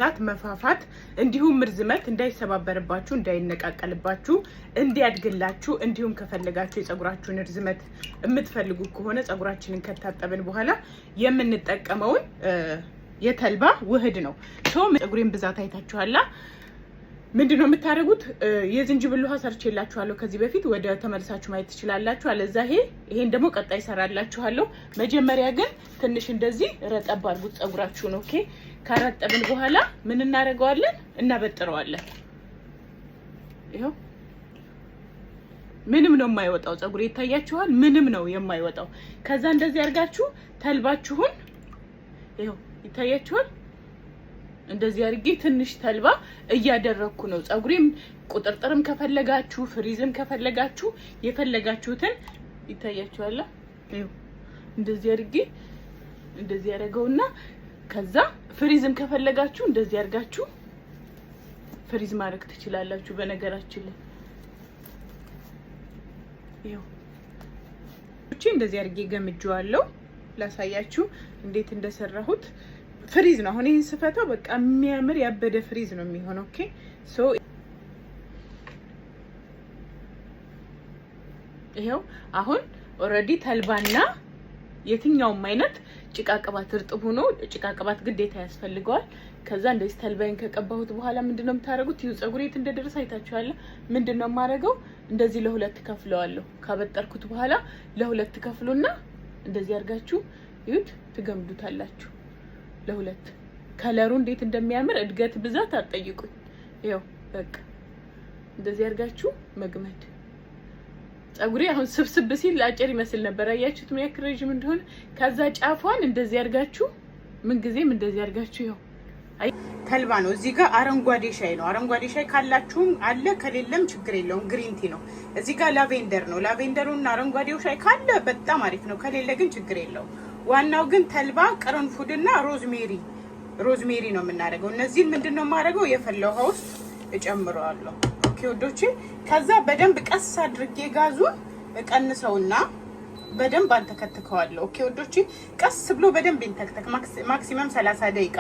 ዛት መፋፋት እንዲሁም ምርዝመት እንዳይሰባበርባችሁ እንዳይነቃቀልባችሁ እንዲያድግላችሁ እንዲሁም ከፈለጋችሁ የፀጉራችሁን ርዝመት የምትፈልጉ ከሆነ ፀጉራችንን ከታጠብን በኋላ የምንጠቀመውን የተልባ ውህድ ነው። ፀጉሬን ብዛት አይታችኋላ። ምንድነው የምታደርጉት? የዝንጅብል ውሃ ሰርቼላችኋለሁ ከዚህ በፊት ወደ ተመልሳችሁ ማየት ትችላላችሁ። አለዛ ይሄን ደግሞ ቀጣይ ሰራላችኋለሁ። መጀመሪያ ግን ትንሽ እንደዚህ ረጠብ አድርጉት ፀጉራችሁን። ኦኬ። ካረጠብን በኋላ ምን እናደርገዋለን? እናበጥረዋለን። ይሄው ምንም ነው የማይወጣው ፀጉር ይታያችኋል። ምንም ነው የማይወጣው። ከዛ እንደዚህ አድርጋችሁ ተልባችሁን ይሄው ይታያችኋል። እንደዚህ አድርጌ ትንሽ ተልባ እያደረኩ ነው። ፀጉሬም ቁጥርጥርም ከፈለጋችሁ ፍሪዝም ከፈለጋችሁ የፈለጋችሁትን ይታያችኋል። ይሄው እንደዚህ አድርጌ እንደዚህ ያደርገውና ከዛ ፍሪዝም ከፈለጋችሁ እንደዚህ አድርጋችሁ ፍሪዝ ማድረግ ትችላላችሁ። በነገራችን ላይ ይሄው እንደዚህ አድርጌ ገምጄዋለሁ። ላሳያችሁ እንዴት እንደሰራሁት። ፍሪዝ ነው። አሁን ይሄን ስፈታው በቃ የሚያምር ያበደ ፍሪዝ ነው የሚሆነው። ኦኬ ሶ ይሄው አሁን ኦሬዲ ተልባና የትኛውም አይነት ጭቃ ቅባት እርጥብ ሆኖ ጭቃ ቅባት ግዴታ ያስፈልገዋል። ከዛ እንደዚህ ተልባይን ከቀባሁት በኋላ ምንድነው የምታረጉት? ይኸው ፀጉሬ የት እንደደረሰ አይታችኋል። ምንድነው የማረገው? እንደዚህ ለሁለት ከፍለዋለሁ። ካበጠርኩት በኋላ ለሁለት ከፍሉና እንደዚህ አድርጋችሁ ይሁት ትገምዱታላችሁ። ለሁለት ከለሩ እንዴት እንደሚያምር እድገት ብዛት አትጠይቁኝ። ይሄው በቃ እንደዚህ አድርጋችሁ መግመድ። ፀጉሬ አሁን ስብስብ ሲል አጭር ይመስል ነበር። አያችሁት ምን ያክል ረጅም እንደሆነ። ከዛ ጫፏን እንደዚህ አድርጋችሁ ምን ጊዜም እንደዚህ አድርጋችሁ ይሄው ተልባ ነው። እዚህ ጋር አረንጓዴ ሻይ ነው። አረንጓዴ ሻይ ካላችሁም አለ፣ ከሌለም ችግር የለውም። ግሪን ቲ ነው። እዚህ ጋር ላቬንደር ነው። ላቬንደሩና አረንጓዴው ሻይ ካለ በጣም አሪፍ ነው። ከሌለ ግን ችግር የለውም። ዋናው ግን ተልባ፣ ቅርንፉድና ሮዝሜሪ ነው የምናደርገው። እነዚህን ምንድነው የማደርገው? የፈላ ውሃ ውስጥ እጨምረዋለሁ። ኦኬ ወዶቼ። ከዛ በደንብ ቀስ አድርጌ ጋዙን እቀንሰውና በደንብ አንተከትከዋለሁ። ኦኬ ወዶቼ። ቀስ ብሎ በደንብ ይንተክተክ። ማክሲመም 30 ደቂቃ።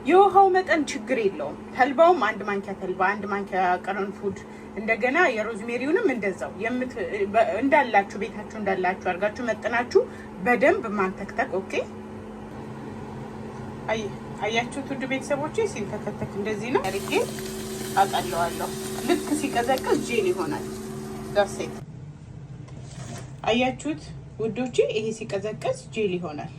የውሃው መጠን ችግር የለውም። ተልባውም 1 ማንኪያ ተልባ፣ 1 ማንኪያ ቅርንፉድ፣ እንደገና የሮዝሜሪውንም እንደዛው እንዳላችሁ ቤታችሁ እንዳላችሁ አድርጋችሁ መጥናችሁ በደንብ ማንተክተክ። ኦኬ አያችሁት ውድ ቤተሰቦቼ? ሲንተከተክ እንደዚህ ነው አድርጌ አጣለዋለሁ። ልክ ሲቀዘቅዝ ጄል ይሆናል። ዳሴት አያችሁት ውዶቼ? ይሄ ሲቀዘቅዝ ጄል ይሆናል።